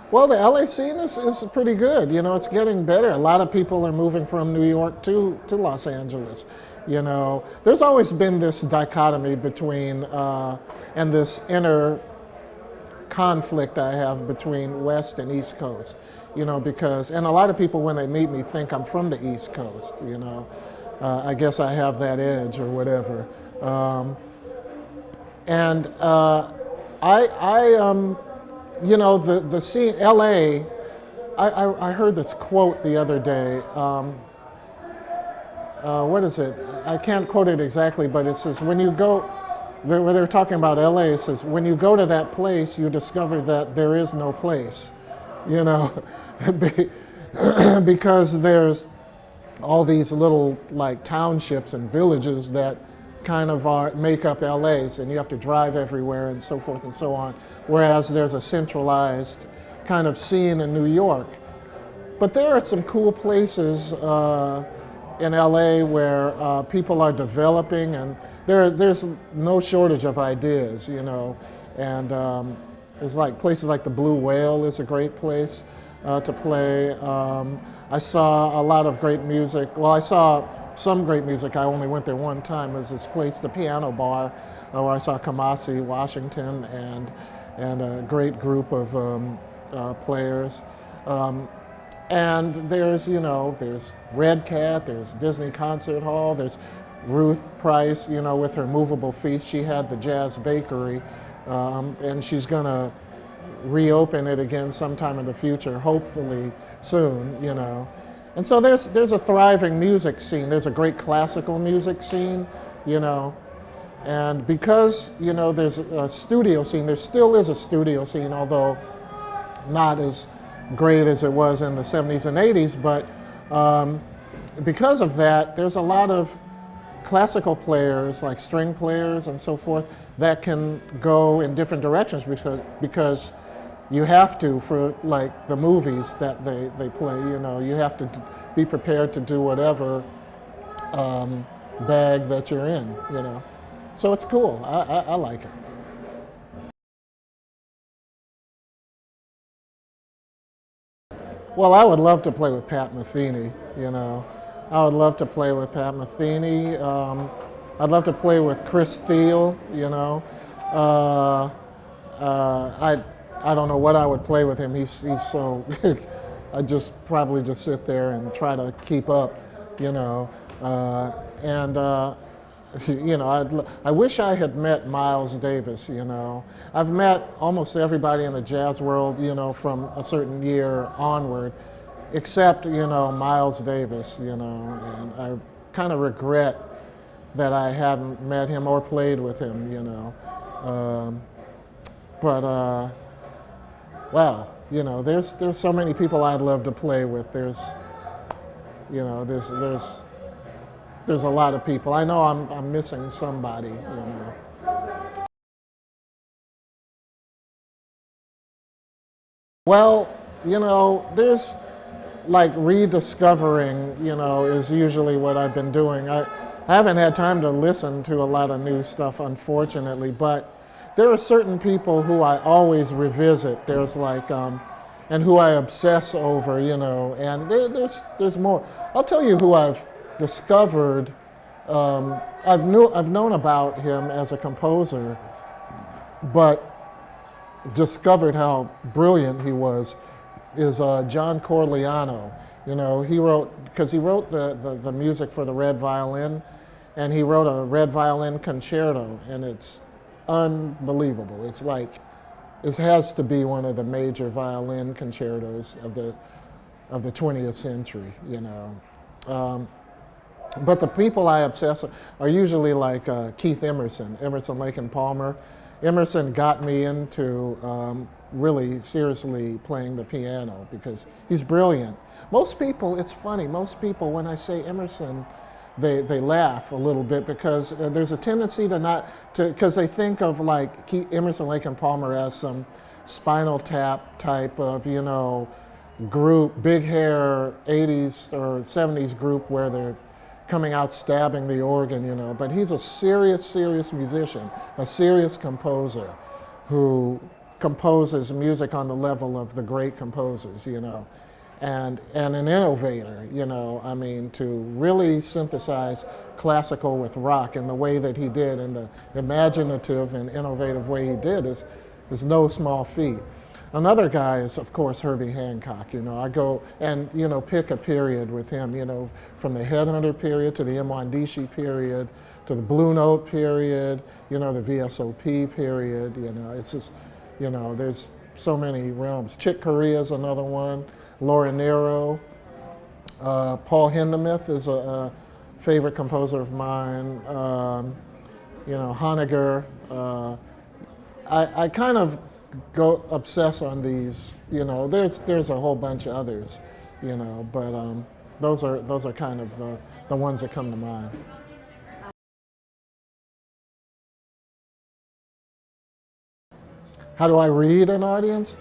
Well, the LA scene is pretty good. You know, it's getting better. A lot of people are moving from New York to Los Angeles. You know, there's always been this dichotomy between and this inner conflict I have between West and East Coast. You know, because and a lot of people when they meet me think I'm from the East Coast. You know, I guess I have that edge or whatever. And you know, the scene, LA, I heard this quote the other day. What is it? I can't quote it exactly, but it says, when you go, where they're talking about LA, it says, when you go to that place, you discover that there is no place, you know, because there's all these little like townships and villages that kind of make up LA's, and you have to drive everywhere and so forth and so on, whereas there's a centralized kind of scene in New York. But there are some cool places in LA where people are developing, and there's no shortage of ideas, you know, and there's like places like the Blue Whale is a great place to play. I saw a lot of great music. Well, I saw some great music. I only went there one time. It was this place, the Piano Bar, where I saw Kamasi Washington and a great group of players. And there's, you know, there's Red Cat, there's Disney Concert Hall, there's Ruth Price, you know, with her movable feast. She had the Jazz Bakery, and she's gonna reopen it again sometime in the future, hopefully soon, you know. And so there's a thriving music scene. There's a great classical music scene, you know. And because, you know, there's a studio scene, there still is a studio scene, although not as great as it was in the 70s and 80s, but because of that, there's a lot of classical players, like string players and so forth, that can go in different directions because you have to, for like the movies that they play, you know, you have to be prepared to do whatever bag that you're in, you know. So it's cool. I like it. Well, I would love to play with Pat Metheny, you know. I would love to play with Pat Metheny. I'd love to play with Chris Steele, you know. I don't know what I would play with him. He's so, I just probably just sit there and try to keep up, you know. You know, I wish I had met Miles Davis, you know. I've met almost everybody in the jazz world, you know, from a certain year onward, except, you know, Miles Davis, you know, and I kind of regret that I hadn't met him or played with him, you know. Wow, you know, there's so many people I'd love to play with. There's a lot of people. I know I'm missing somebody, you know. Well, you know, there's like rediscovering, you know, is usually what I've been doing. I haven't had time to listen to a lot of new stuff, unfortunately, but there are certain people who I always revisit. There's like, and who I obsess over, you know, and there's more. I'll tell you who I've discovered. I've known about him as a composer, but discovered how brilliant he was is John Corigliano. You know, he wrote the music for the Red Violin, and he wrote a Red Violin concerto, and it's unbelievable. It's like, it has to be one of the major violin concertos of the 20th century, you know. But the people I obsess are usually like Keith Emerson, Lake and Palmer. Emerson got me into really seriously playing the piano because he's brilliant. Most people, it's funny, most people when I say Emerson, they laugh a little bit because there's a tendency because they think of like Emerson, Lake and Palmer as some Spinal Tap type of, you know, group, big hair 80s or 70s group where they're coming out stabbing the organ, you know, but he's a serious musician, a serious composer who composes music on the level of the great composers, you know, and an innovator, you know. I mean, to really synthesize classical with rock in the way that he did, and the imaginative and innovative way he did is no small feat. Another guy is, of course, Herbie Hancock. You know, I go and, you know, pick a period with him, you know, from the Headhunter period to the Mwandishi period to the Blue Note period, you know, the VSOP period. You know, it's just, you know, there's so many realms. Chick Corea is another one, Laura Nyro. Paul Hindemith is a favorite composer of mine. You know, Honegger. I kind of go obsess on these, you know. There's a whole bunch of others, you know, but those are kind of the ones that come to mind. How do I read an audience?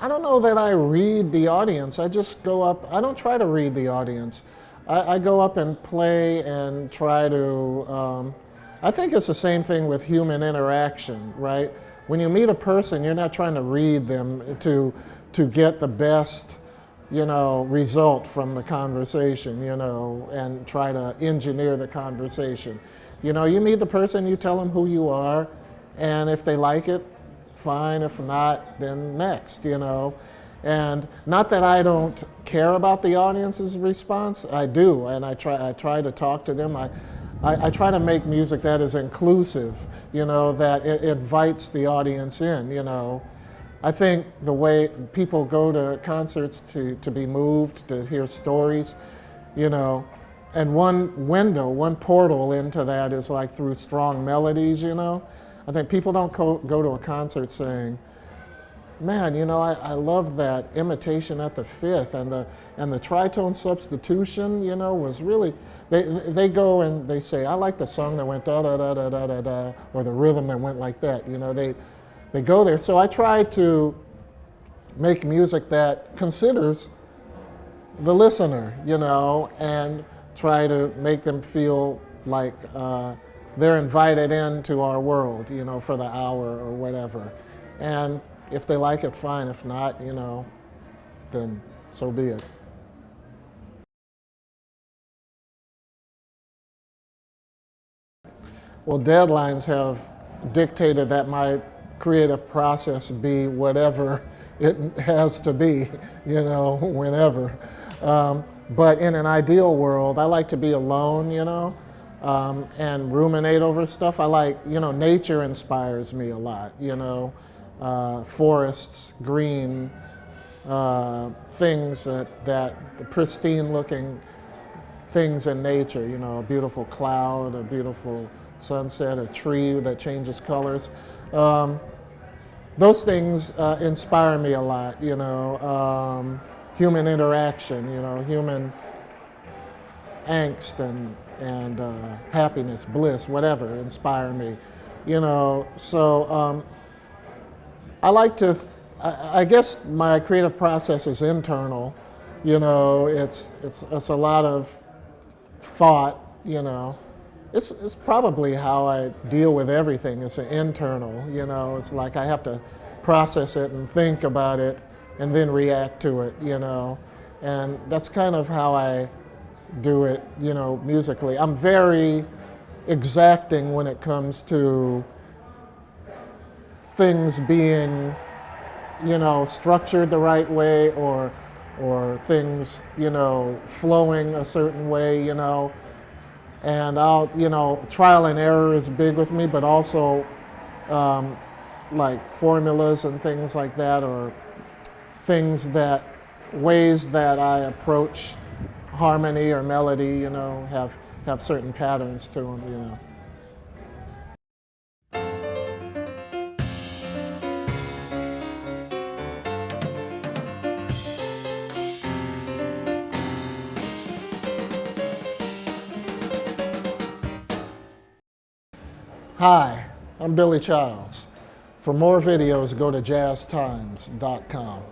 I don't know that I read the audience. I just go up. I don't try to read the audience. I go up and play and try to. I think it's the same thing with human interaction, right? When you meet a person, you're not trying to read them to get the best, you know, result from the conversation, you know, and try to engineer the conversation. You know, you meet the person, you tell them who you are, and if they like it, fine. If not, then next, you know. And not that I don't care about the audience's response, I do, and I try to talk to them. I try to make music that is inclusive, you know, that it invites the audience in, you know. I think the way people go to concerts to be moved, to hear stories, you know, and one window, one portal into that is like through strong melodies, you know. I think people don't go to a concert saying, man, you know, I love that Imitation at the Fifth, and the tritone substitution, you know, was really, they go and they say, I like the song that went da da da da da da da, or the rhythm that went like that, you know. They go there. So I try to make music that considers the listener, you know, and try to make them feel like they're invited into our world, you know, for the hour or whatever. And if they like it, fine. If not, you know, then so be it. Well, deadlines have dictated that my creative process be whatever it has to be, you know, whenever. But in an ideal world, I like to be alone, you know, and ruminate over stuff. I like, you know, nature inspires me a lot, you know. Forests, green, things that the pristine looking things in nature, you know, a beautiful cloud, a beautiful sunset, a tree that changes colors. Those things inspire me a lot, you know. Human interaction, you know, human angst and happiness, bliss, whatever, inspire me, you know. So I like to, I guess my creative process is internal, you know. It's a lot of thought, you know. It's probably how I deal with everything. It's an internal, you know. It's like I have to process it and think about it and then react to it, you know. And that's kind of how I do it, you know, musically. I'm very exacting when it comes to things being, you know, structured the right way, or things, you know, flowing a certain way, you know. And I'll, you know, trial and error is big with me, but also like formulas and things like that, or things that, ways that I approach harmony or melody, you know, have certain patterns to them, you know. Hi, I'm Billy Childs. For more videos, go to jazztimes.com.